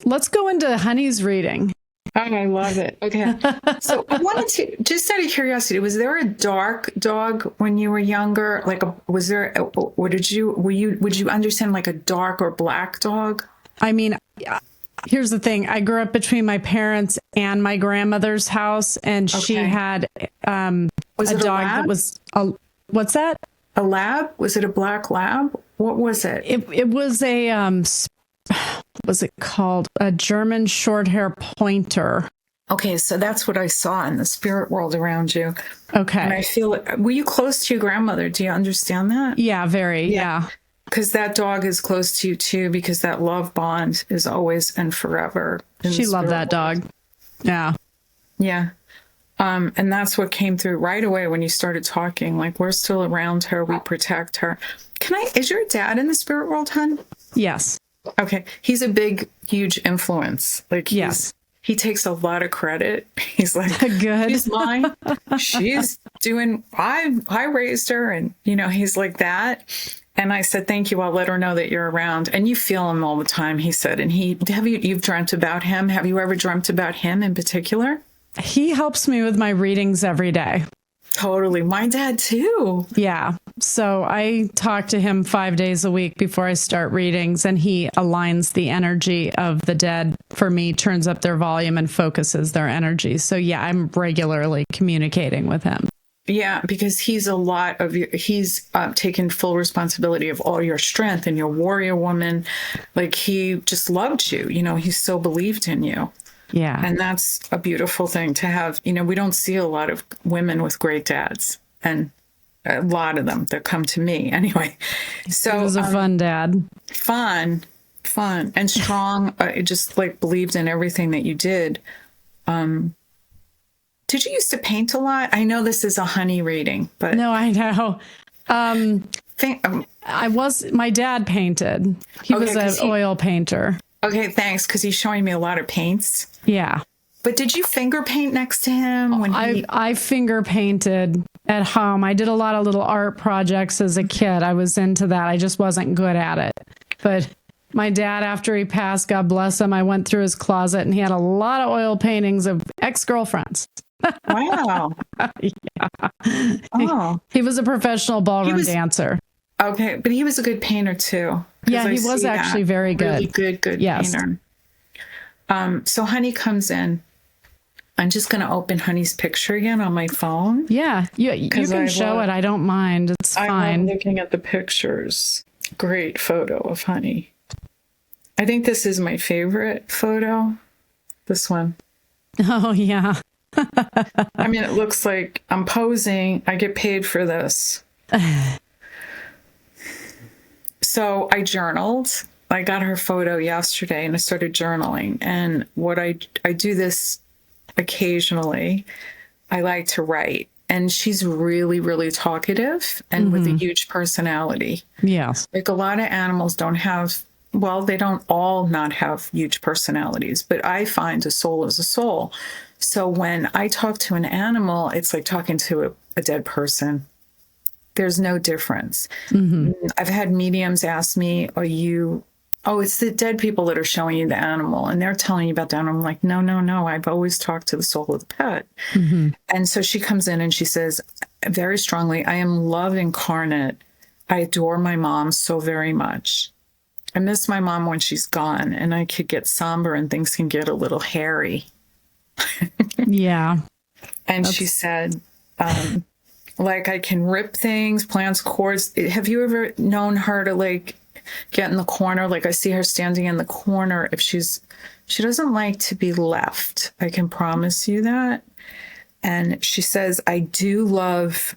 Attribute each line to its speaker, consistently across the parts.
Speaker 1: let's go into Honey's reading.
Speaker 2: Oh, I love it. Okay. So I wanted to, just out of curiosity, was there a dark dog when you were younger? Like, would you understand like a dark or black dog?
Speaker 1: I mean, here's the thing. I grew up between my parents and my grandmother's house, and she had a dog that was, what's that?
Speaker 2: A lab? Was it a black lab? What was it?
Speaker 1: It was a, what was it called? A German short hair pointer.
Speaker 2: Okay, so that's what I saw in the spirit world around you.
Speaker 1: Okay.
Speaker 2: And I feel it. Were you close to your grandmother? Do you understand that?
Speaker 1: Yeah, very. Yeah.
Speaker 2: Because that dog is close to you too, because that love bond is always and forever.
Speaker 1: She loved that dog. Yeah.
Speaker 2: Yeah. And that's what came through right away when you started talking. Like, we're still around her. We protect her. Is your dad in the spirit world, hon?
Speaker 1: Yes.
Speaker 2: Okay. He's a big, huge influence. Like,
Speaker 1: yes.
Speaker 2: He takes a lot of credit. He's like,
Speaker 1: good.
Speaker 2: She's mine. She's doing, I raised her. And, he's like that. And I said, thank you. I'll let her know that you're around. And you feel him all the time, he said. And you've dreamt about him. Have you ever dreamt about him in particular?
Speaker 1: He helps me with my readings every day.
Speaker 2: Totally. My dad too.
Speaker 1: Yeah. So I talk to him 5 days a week before I start readings, and he aligns the energy of the dead for me, turns up their volume and focuses their energy. So yeah, I'm regularly communicating with him.
Speaker 2: Yeah, because he's taken full responsibility of all your strength and your warrior woman. Like, he just loved you, he so believed in you.
Speaker 1: Yeah.
Speaker 2: And that's a beautiful thing to have. We don't see a lot of women with great dads, and a lot of them that come to me anyway. So
Speaker 1: he was a fun dad.
Speaker 2: Fun and strong. Just like believed in everything that you did. Did you used to paint a lot? I know this is a Honey reading, but
Speaker 1: no, I know. My dad painted. He was an oil painter.
Speaker 2: Okay, thanks, because he's showing me a lot of paints.
Speaker 1: Yeah.
Speaker 2: But did you finger paint next to him?
Speaker 1: I finger painted at home. I did a lot of little art projects as a kid. I was into that. I just wasn't good at it. But my dad, after he passed, God bless him, I went through his closet and he had a lot of oil paintings of ex-girlfriends.
Speaker 2: Wow.
Speaker 1: Yeah.
Speaker 2: Oh.
Speaker 1: He was a professional ballroom dancer.
Speaker 2: Okay, but he was a good painter too.
Speaker 1: Yeah, he was actually very good.
Speaker 2: Really good painter. So Honey comes in. I'm just going to open Honey's picture again on my phone.
Speaker 1: Yeah, you can show it. I don't mind. It's fine.
Speaker 2: I'm looking at the pictures. Great photo of Honey. I think this is my favorite photo. This one.
Speaker 1: Oh, yeah.
Speaker 2: I mean, it looks like I'm posing. I get paid for this. So I journaled. I got her photo yesterday and I started journaling. And what I do this occasionally. I like to write. And she's really, really talkative and with a huge personality.
Speaker 1: Yes.
Speaker 2: Like, a lot of animals don't have, well, they don't all not have huge personalities, but I find a soul is a soul. So when I talk to an animal, it's like talking to a dead person. There's no difference. Mm-hmm. I've had mediums ask me, it's the dead people that are showing you the animal and they're telling you about the animal. I'm like, no. I've always talked to the soul of the pet. Mm-hmm. And so she comes in and she says very strongly, I am love incarnate. I adore my mom so very much. I miss my mom when she's gone, and I could get somber and things can get a little hairy.
Speaker 1: Yeah.
Speaker 2: And she said, like, I can rip things, plants, cords. Have you ever known her to like get in the corner? Like, I see her standing in the corner. If she doesn't like to be left. I can promise you that. And she says, I do love,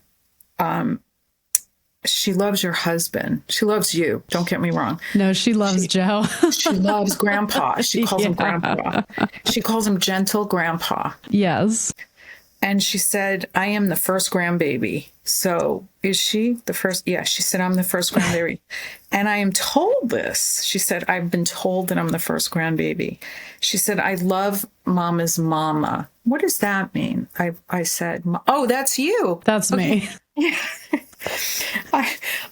Speaker 2: she loves your husband. She loves you. Don't get me wrong.
Speaker 1: No, she loves Joe.
Speaker 2: She loves Grandpa. She calls him Grandpa. She calls him gentle Grandpa.
Speaker 1: Yes.
Speaker 2: And she said, I am the first grandbaby. So is she the first? Yeah, she said, I'm the first grandbaby. And I am told this. She said, I've been told that I'm the first grandbaby. She said, I love Mama's mama. What does that mean? I said, oh, that's you.
Speaker 1: That's me.
Speaker 2: Yeah.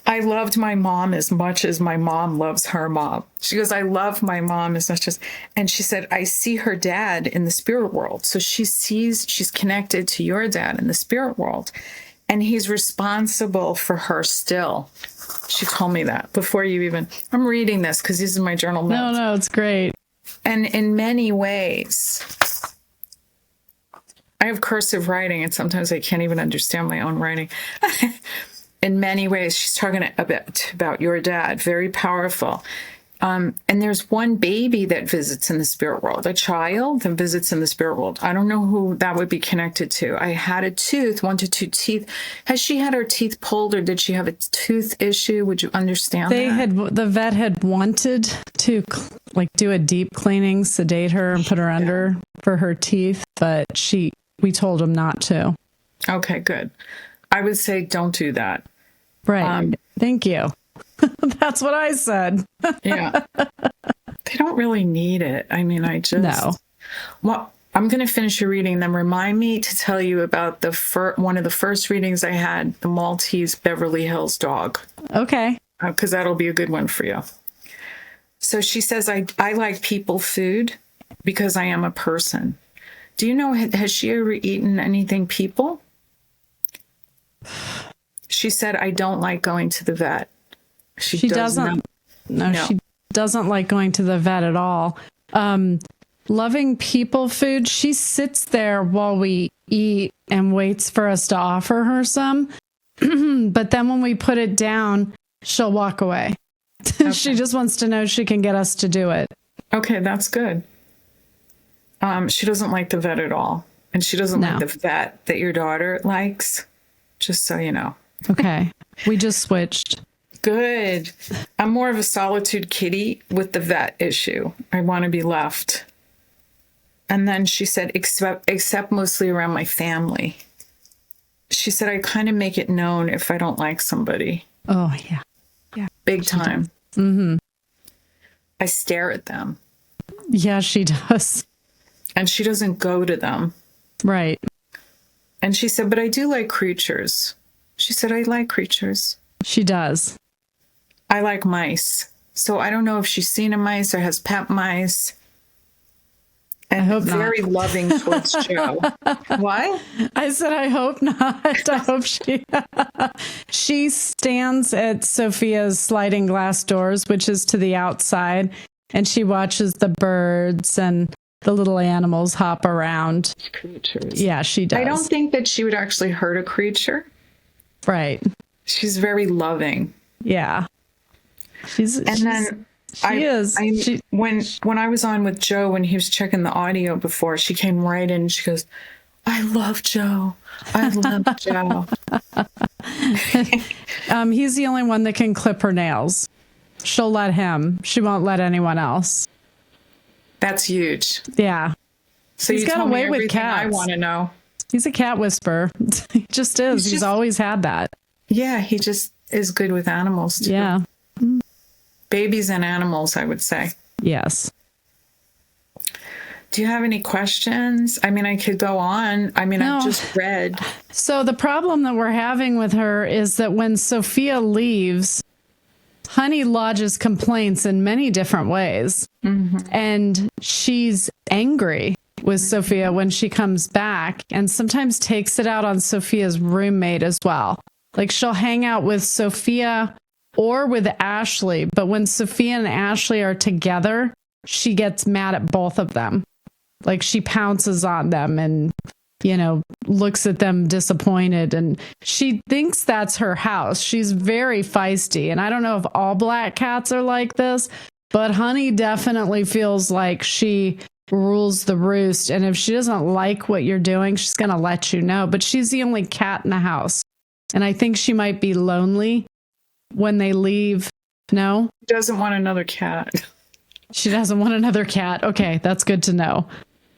Speaker 2: I loved my mom as much as my mom loves her mom. She goes, I love my mom as much as, and she said, I see her dad in the spirit world. So she's connected to your dad in the spirit world, and he's responsible for her still. She told me that before you even, I'm reading this because these are my journal notes.
Speaker 1: No, it's great.
Speaker 2: And in many ways, I have cursive writing, and sometimes I can't even understand my own writing. In many ways, she's talking about your dad, very powerful. And there's one baby that visits in the spirit world, a child that visits in the spirit world. I don't know who that would be connected to. I had a tooth, 1 to 2 teeth. Has she had her teeth pulled, or did she have a tooth issue? Would you understand that?
Speaker 1: The vet had wanted to do a deep cleaning, sedate her, and put her under for her teeth, but we told him not to.
Speaker 2: Okay, good. I would say don't do that.
Speaker 1: Right. Thank you. That's what I said.
Speaker 2: Yeah. They don't really need it. I mean,
Speaker 1: No.
Speaker 2: Well, I'm going to finish your reading, then remind me to tell you about one of the first readings I had, the Maltese Beverly Hills dog.
Speaker 1: Okay.
Speaker 2: Because that'll be a good one for you. So she says, I like people food because I am a person. Do you know, has she ever eaten anything people? She said, I don't like going to the vet. She doesn't. No,
Speaker 1: she doesn't like going to the vet at all. Loving people food. She sits there while we eat and waits for us to offer her some. But then when we put it down, she'll walk away. Okay. She just wants to know she can get us to do it.
Speaker 2: Okay, that's good. She doesn't like the vet at all. And she doesn't like the vet that your daughter likes, just so you know.
Speaker 1: Okay. We just switched.
Speaker 2: Good. I'm more of a solitude kitty with the vet issue. I want to be left. And then she said, except mostly around my family. She said, I kind of make it known if I don't like somebody.
Speaker 1: Oh, yeah. Yeah.
Speaker 2: Big time.
Speaker 1: Mm-hmm.
Speaker 2: I stare at them.
Speaker 1: Yeah, she does.
Speaker 2: And she doesn't go to them.
Speaker 1: Right.
Speaker 2: And she said, but I do like creatures. She said, I like creatures.
Speaker 1: She does.
Speaker 2: I like mice. So I don't know if she's seen a mice or has pet mice. And
Speaker 1: I hope
Speaker 2: very
Speaker 1: not.
Speaker 2: loving towards Joe. What?
Speaker 1: I said, I hope not. I hope she stands at Sophia's sliding glass doors, which is to the outside, and she watches the birds and the little animals hop around.
Speaker 2: Creatures.
Speaker 1: Yeah, she does.
Speaker 2: I don't think that she would actually hurt a creature.
Speaker 1: Right.
Speaker 2: She's very loving.
Speaker 1: Yeah. She is.
Speaker 2: When I was on with Joe, when he was checking the audio before, she came right in and she goes, I love Joe. I love Joe.
Speaker 1: He's the only one that can clip her nails. She'll let him. She won't let anyone else.
Speaker 2: That's huge.
Speaker 1: Yeah.
Speaker 2: So
Speaker 1: he's
Speaker 2: you
Speaker 1: got away with cats.
Speaker 2: I want to know.
Speaker 1: He's a cat whisperer. He just is. He's always had that.
Speaker 2: Yeah, he just is good with animals too.
Speaker 1: Yeah.
Speaker 2: Babies and animals, I would say.
Speaker 1: Yes.
Speaker 2: Do you have any questions? I mean, I could go on. I mean, no. I've just read.
Speaker 1: So the problem that we're having with her is that when Sophia leaves, Honey lodges complaints in many different ways. Mm-hmm. And she's angry with Sophia when she comes back, and sometimes takes it out on Sophia's roommate as well. Like, she'll hang out with Sophia or with Ashley, but when Sophia and Ashley are together, she gets mad at both of them. Like, she pounces on them and, looks at them disappointed, and she thinks that's her house. She's very feisty, and I don't know if all black cats are like this, but Honey definitely feels like she rules the roost, and if she doesn't like what you're doing, she's going to let you know. But she's the only cat in the house, and I think she might be lonely when they leave. No?
Speaker 2: She doesn't want another cat.
Speaker 1: She doesn't want another cat. Okay, that's good to know.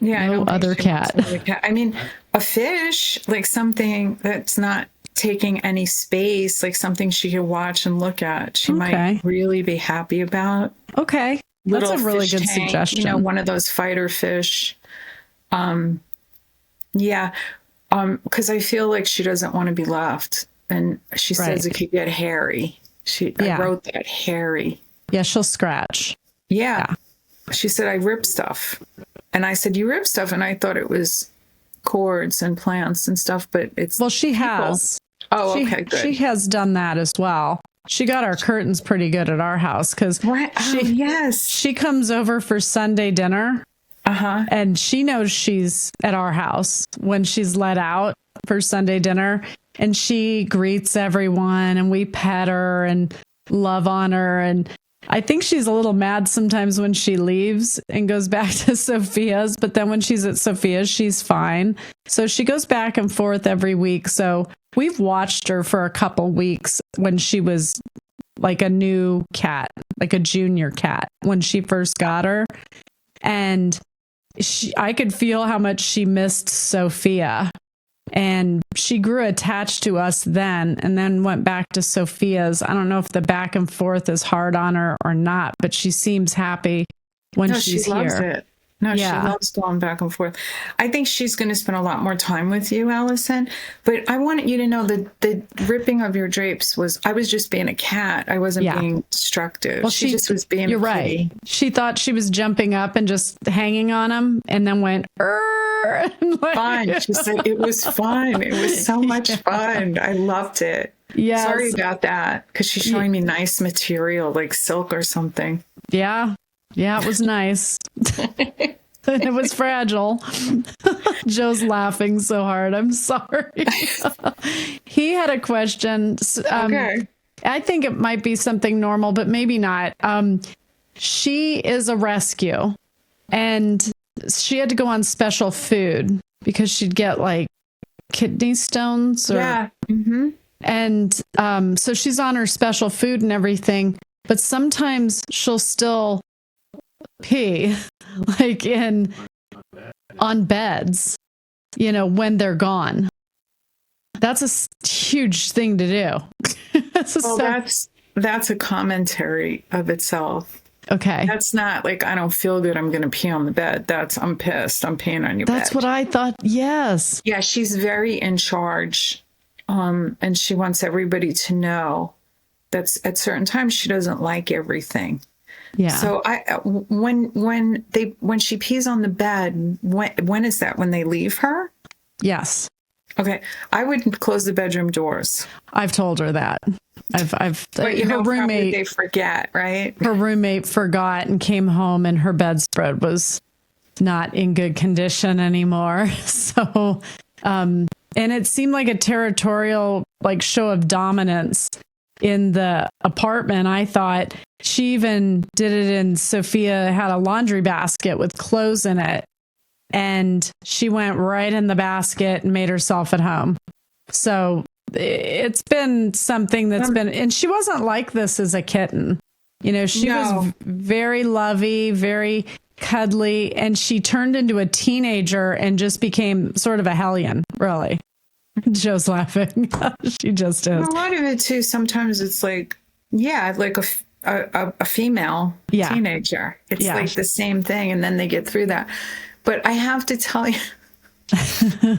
Speaker 2: Yeah,
Speaker 1: no other cat.
Speaker 2: I mean, a fish, like something that's not taking any space, like something she could watch and look at, she might really be happy about.
Speaker 1: Okay, that's a really good suggestion.
Speaker 2: One of those fighter fish. Because I feel like she doesn't want to be left. and she says it could get hairy. I wrote that, hairy.
Speaker 1: Yeah, she'll scratch.
Speaker 2: Yeah. She said, I rip stuff. And I said, you rip stuff? And I thought it was cords and plants and stuff, but it's
Speaker 1: she
Speaker 2: people.
Speaker 1: has.
Speaker 2: Oh, okay, good.
Speaker 1: She has done that as well. She got our curtains pretty good at our house because she comes over for Sunday dinner. And she knows she's at our house when she's let out for Sunday dinner, and she greets everyone and we pet her and love on her. And I think she's a little mad sometimes when she leaves and goes back to Sophia's, but then when she's at Sophia's, she's fine. So she goes back and forth every week. So we've watched her for a couple weeks when she was like a new cat, like a junior cat when she first got her. And I could feel how much she missed Sophia, and she grew attached to us then and then went back to Sophia's. I don't know if the back and forth is hard on her or not, but she seems happy when she's here.
Speaker 2: Loves it. No, she loves going back and forth. I think she's going to spend a lot more time with you, Allison. But I wanted you to know that the ripping of your drapes I was just being a cat. I wasn't being destructive. Well, she just was being
Speaker 1: You're
Speaker 2: pretty.
Speaker 1: right. She thought she was jumping up and just hanging on him and then went,
Speaker 2: fun. She said it was fun. It was so much fun. I loved it.
Speaker 1: Yeah.
Speaker 2: Sorry about that, because she's showing me nice material like silk or something.
Speaker 1: Yeah. Yeah, it was nice. It was fragile. Joe's laughing so hard. I'm sorry. He had a question. Okay. I think it might be something normal, but maybe not. She is a rescue, and she had to go on special food because she'd get like kidney stones. And so she's on her special food and everything, but sometimes she'll still pee like on beds, when they're gone. That's a huge thing to do.
Speaker 2: That's a commentary of itself.
Speaker 1: Okay.
Speaker 2: That's not like, I don't feel good, I'm going to pee on the bed. I'm pissed, I'm peeing on your bed.
Speaker 1: That's what I thought. Yes.
Speaker 2: Yeah, she's very in charge. And she wants everybody to know that at certain times she doesn't like everything. Yeah. So when she pees on the bed, when is that? When they leave her?
Speaker 1: Yes.
Speaker 2: Okay. I would close the bedroom doors.
Speaker 1: I've told her that.
Speaker 2: But her roommate, they forget, right?
Speaker 1: Her roommate forgot and came home, and her bedspread was not in good condition anymore. So, and it seemed like a territorial show of dominance in the apartment. I thought she even did it in Sophia had a laundry basket with clothes in it, and she went right in the basket and made herself at home. So it's been something that's been, and she wasn't like this as a kitten. She was very lovey, very cuddly, and she turned into a teenager and just became sort of a hellion, really. Joe's laughing. She just is.
Speaker 2: A lot of it too. Sometimes it's like a female teenager. It's like the same thing, and then they get through that. But I have to tell you,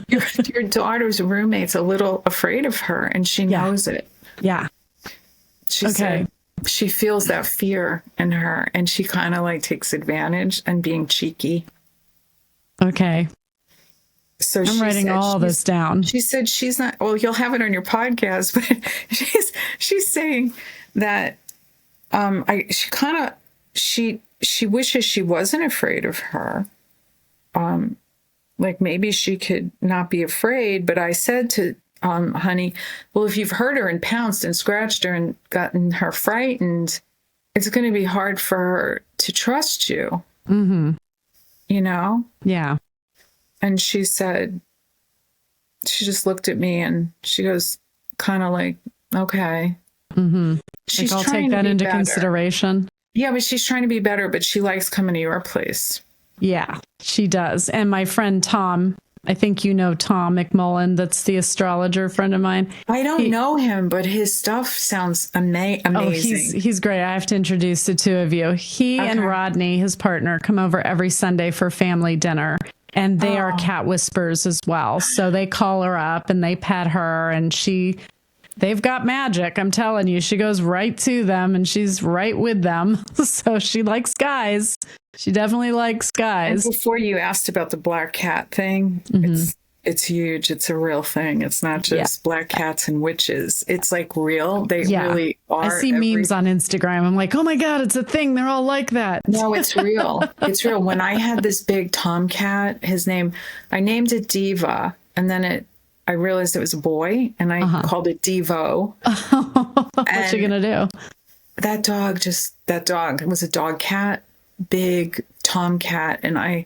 Speaker 2: your daughter's roommate's a little afraid of her, and she knows it.
Speaker 1: Yeah.
Speaker 2: She said she feels that fear in her, and she kind of takes advantage and being cheeky.
Speaker 1: Okay.
Speaker 2: So
Speaker 1: I'm writing all this down.
Speaker 2: She said she's not, well, you'll have it on your podcast, but she's saying that she wishes she wasn't afraid of her. Maybe she could not be afraid, but I said to Honey, well, if you've hurt her and pounced and scratched her and gotten her frightened, it's going to be hard for her to trust you.
Speaker 1: Mm-hmm.
Speaker 2: Yeah. And she said, she just looked at me and she goes, kind of like, okay.
Speaker 1: Mm-hmm. I'll take that into consideration.
Speaker 2: Yeah, but she's trying to be better, but she likes coming to your place.
Speaker 1: Yeah, she does. And my friend Tom, I think Tom McMullen, that's the astrologer friend of mine.
Speaker 2: I don't know him, but his stuff sounds amazing.
Speaker 1: Oh, he's great. I have to introduce the two of you. He and Rodney, his partner, come over every Sunday for family dinner. And they are cat whisperers as well. So they call her up and they pet her, and she they've got magic. I'm telling you, she goes right to them and she's right with them. So she likes guys. She definitely likes
Speaker 2: And
Speaker 1: guys.
Speaker 2: before you asked about the black cat thing, it's huge. It's a real thing. It's not just black cats and witches. It's like real. They really are.
Speaker 1: I see memes on Instagram. I'm like, oh my God, it's a thing. They're all like that.
Speaker 2: No, it's real. It's real. When I had this big tomcat, I named it Diva, and then I realized it was a boy, and I called it Devo.
Speaker 1: What you gonna do?
Speaker 2: That dog, it was a dog cat, big tomcat, and I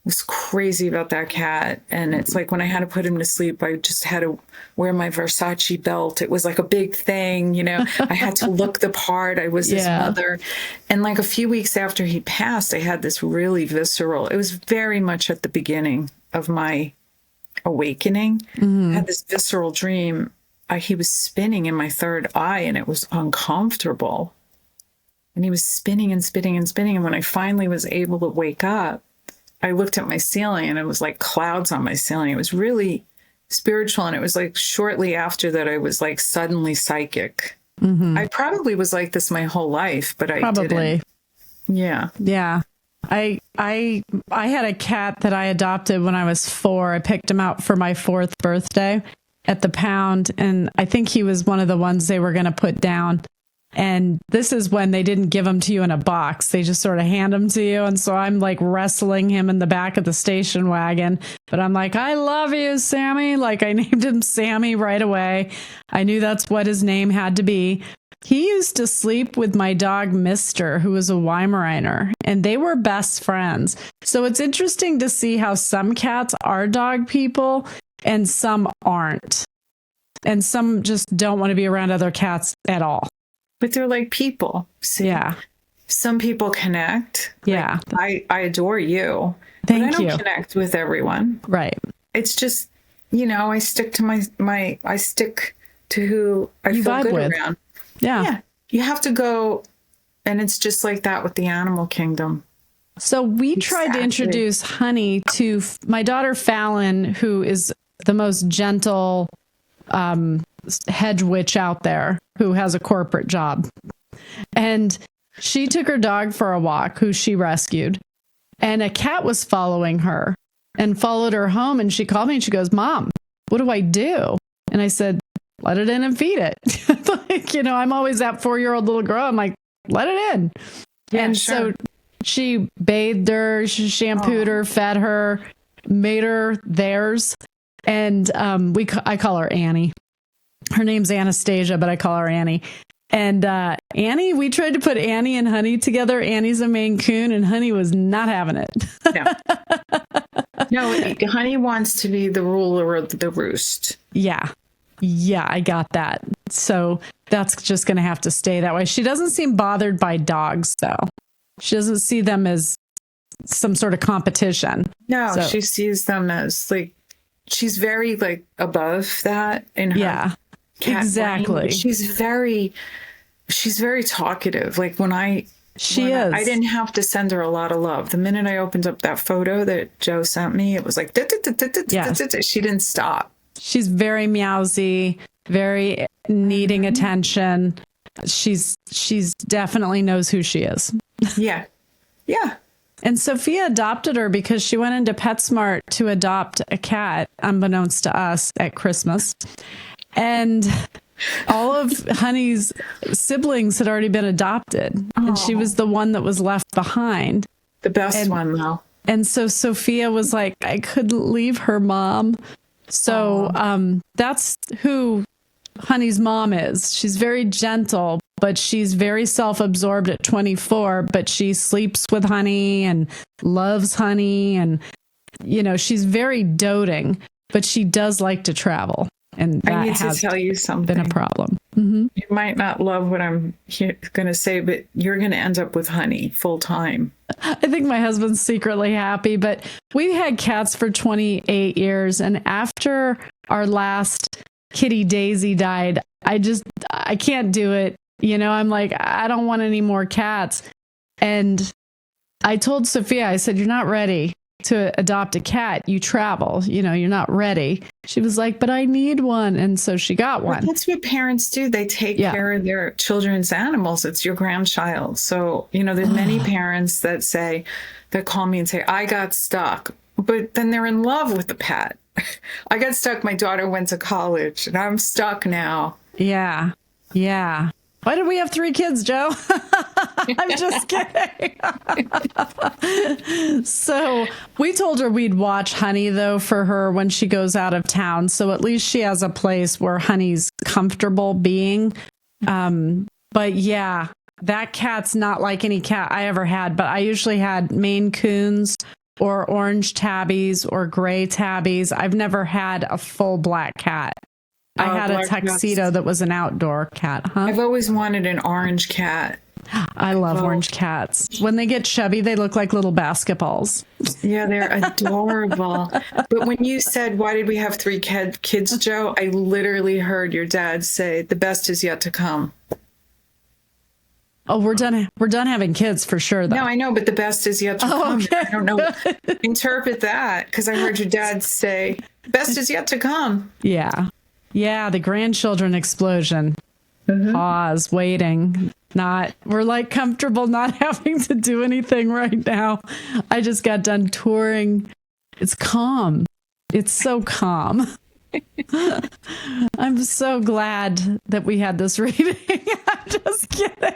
Speaker 2: was crazy about that cat. And it's like when I had to put him to sleep, I just had to wear my Versace belt. It was like a big thing, I had to look the part. I was his mother. And like a few weeks after he passed, I had this really visceral, it was very much at the beginning of my awakening. I had this visceral dream. He was spinning in my third eye and it was uncomfortable. And he was spinning and spinning and spinning. And when I finally was able to wake up, I looked at my ceiling and it was like clouds on my ceiling. It was really spiritual. And it was like shortly after that, I was like suddenly psychic. I probably was like this my whole life, but I didn't. Yeah.
Speaker 1: Yeah. I had a cat that I adopted when I was 4. I picked him out for my 4th birthday at the pound. And I think he was one of the ones they were going to put down. And this is when they didn't give them to you in a box. They just sort of hand them to you. And so I'm like wrestling him in the back of the station wagon. But I'm like, I love you, Sammy. Like I named him Sammy right away. I knew that's what his name had to be. He used to sleep with my dog, Mister, who was a Weimaraner, and they were best friends. So it's interesting to see how some cats are dog people and some aren't. And some just don't want to be around other cats at all.
Speaker 2: But they're like people. See?
Speaker 1: Yeah.
Speaker 2: Some people connect.
Speaker 1: Yeah.
Speaker 2: Like, I adore you.
Speaker 1: Thank
Speaker 2: but I
Speaker 1: you.
Speaker 2: don't connect with everyone.
Speaker 1: Right.
Speaker 2: It's just, I stick to I stick to who I
Speaker 1: You
Speaker 2: feel
Speaker 1: vibe
Speaker 2: good
Speaker 1: with.
Speaker 2: around.
Speaker 1: Yeah.
Speaker 2: Yeah. You have to go, and it's just like that with the animal kingdom.
Speaker 1: So we tried to introduce Honey to my daughter, Fallon, who is the most gentle hedge witch out there, who has a corporate job. And she took her dog for a walk, who she rescued. And a cat was following her and followed her home. And she called me and she goes, Mom, what do I do? And I said, let it in and feed it. Like, I'm always that 4-year-old little girl. I'm like, let it in.
Speaker 2: Yeah,
Speaker 1: and
Speaker 2: sure.
Speaker 1: so she bathed her, she shampooed her, fed her, made her theirs. And I call her Annie. Her name's Anastasia, but I call her Annie. And Annie, we tried to put Annie and Honey together. Annie's a Maine Coon, and Honey was not having it.
Speaker 2: No, Honey wants to be the ruler of the roost.
Speaker 1: Yeah, I got that. So that's just going to have to stay that way. She doesn't seem bothered by dogs, though. She doesn't see them as some sort of competition.
Speaker 2: No, she sees them as like, she's very like above that in her cat
Speaker 1: exactly.
Speaker 2: brain. She's very talkative. Like I didn't have to send her a lot of love. The minute I opened up that photo that Joe sent me, it was like, she didn't stop.
Speaker 1: She's very meowsy, very needing attention. She's definitely knows who she is.
Speaker 2: Yeah. Yeah.
Speaker 1: And Sophia adopted her because she went into PetSmart to adopt a cat, unbeknownst to us, at Christmas. And all of Honey's siblings had already been adopted. And she was the one that was left behind.
Speaker 2: The best one, though.
Speaker 1: And so Sophia was like, I couldn't leave her mom. So that's who Honey's mom is. She's very gentle, but she's very self-absorbed at 24, but she sleeps with Honey and loves Honey. And, she's very doting, but she does like to travel. And that
Speaker 2: I need to tell you something.
Speaker 1: Been a problem. Mm-hmm.
Speaker 2: You might not love what I'm going to say, but you're going to end up with Honey full time.
Speaker 1: I think my husband's secretly happy, but we've had cats for 28 years. And after our last kitty Daisy died, I can't do it. I'm like, I don't want any more cats. And I told Sophia, I said, you're not ready to adopt a cat. You travel, you're not ready. she was like, but I need one. And so she got one.
Speaker 2: That's what parents do. They take care of their children's animals. It's your grandchild. So, there's many parents that call me and say, I got stuck, but then they're in love with the pet. I got stuck. My daughter went to college and I'm stuck now.
Speaker 1: Yeah. Yeah. Why did we have 3 kids, Joe? I'm just kidding. So we told her we'd watch Honey, though, for her when she goes out of town. So at least she has a place where Honey's comfortable being. But yeah, that cat's not like any cat I ever had. But I usually had Maine Coons or orange tabbies or gray tabbies. I've never had a full black cat. I had a tuxedo that was an outdoor cat, huh?
Speaker 2: I've always wanted an orange cat.
Speaker 1: I love orange cats. When they get chubby, they look like little basketballs.
Speaker 2: Yeah, they're adorable. But when you said, why did we have 3 kids, Joe? I literally heard your dad say, the best is yet to come.
Speaker 1: Oh, we're done having kids for sure, though.
Speaker 2: No, I know, but the best is yet to come. Okay. I don't know. Interpret that, because I heard your dad say, best is yet to come.
Speaker 1: Yeah. Yeah, the grandchildren explosion. Pause, waiting. We're like comfortable not having to do anything right now. I just got done touring. It's calm. It's so calm. I'm so glad that we had this reading. I'm just kidding.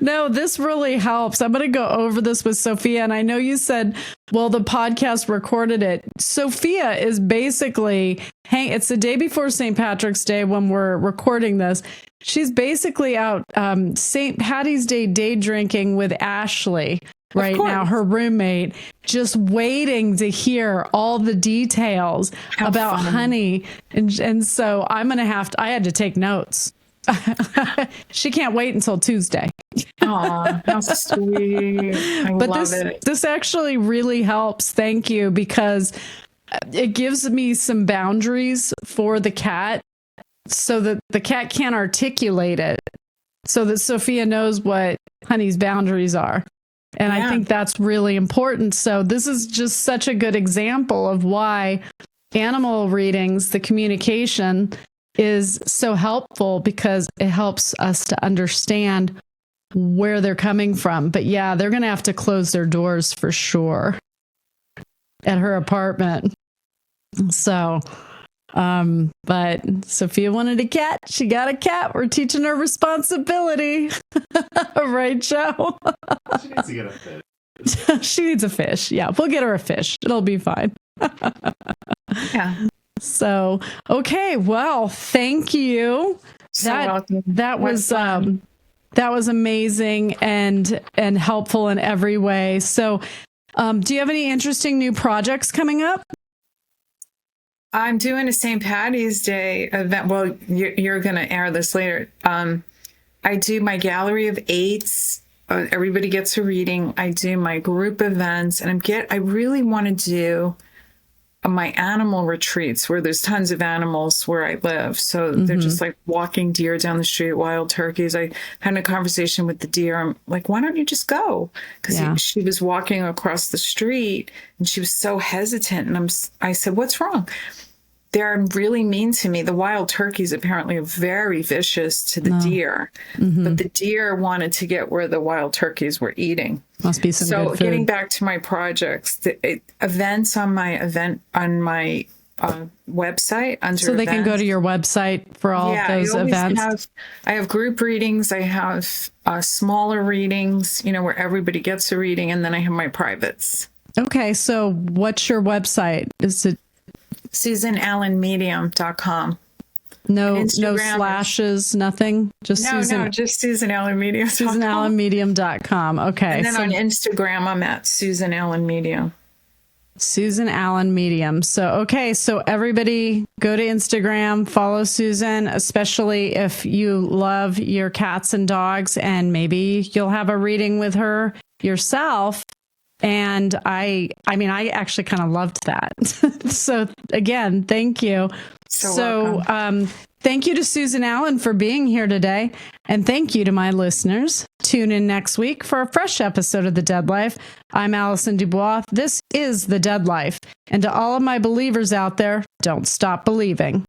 Speaker 1: No, this really helps. I'm going to go over this with Sophia. And I know you said, well, the podcast recorded it. Sophia is basically, it's the day before St. Patrick's Day when we're recording this. She's basically out St. Patty's Day drinking with Ashley right now, her roommate, just waiting to hear all the details about Honey. And so I had to take notes. She can't wait until Tuesday.
Speaker 2: Aw, how sweet. I love it.
Speaker 1: This actually really helps. Thank you, because it gives me some boundaries for the cat so that the cat can't articulate it, so that Sophia knows what Honey's boundaries are. And I think that's really important. So this is just such a good example of why animal readings, the communication, is so helpful, because it helps us to understand where they're coming from. But yeah, they're going to have to close their doors for sure at her apartment. So, but Sophia wanted a cat. She got a cat. We're teaching her responsibility. Right, Joe?
Speaker 3: She needs to get a fish.
Speaker 1: She needs a fish. Yeah, we'll get her a fish. It'll be fine.
Speaker 2: Yeah.
Speaker 1: So, okay. Well, thank you.
Speaker 2: Welcome.
Speaker 1: That was amazing and helpful in every way. So, do you have any interesting new projects coming up?
Speaker 2: I'm doing a St. Patty's Day event. Well, you're going to air this later. I do my gallery of 8s. Everybody gets a reading. I do my group events, and I really want to do my animal retreats where there's tons of animals where I live. So they're just like walking deer down the street, wild turkeys. I had a conversation with the deer. I'm like, why don't you just go? Because she was walking across the street and she was so hesitant. And I said, what's wrong? They're really mean to me. The wild turkeys apparently are very vicious to the deer, but the deer wanted to get where the wild turkeys were eating.
Speaker 1: Must be some good food.
Speaker 2: So getting back to my projects, events on my website under
Speaker 1: so they can go to your website for all those events.
Speaker 2: I have group readings. I have smaller readings, where everybody gets a reading, and then I have my privates.
Speaker 1: Okay, so what's your website? Is it
Speaker 2: SusanAllenMedium.com?
Speaker 1: No slashes, nothing. Just
Speaker 2: just Susan Allen Medium.
Speaker 1: SusanAllenMedium.com. Okay.
Speaker 2: And then on Instagram, I'm at Susan Allen Medium.
Speaker 1: Susan Allen Medium. So everybody go to Instagram, follow Susan, especially if you love your cats and dogs, and maybe you'll have a reading with her yourself. And I actually kind of loved that. So again, thank you.
Speaker 2: So
Speaker 1: Thank you to Susan Allen for being here today. And thank you to my listeners. Tune in next week for a fresh episode of The Dead Life. I'm Allison Dubois. This is The Dead Life. And to all of my believers out there, don't stop believing.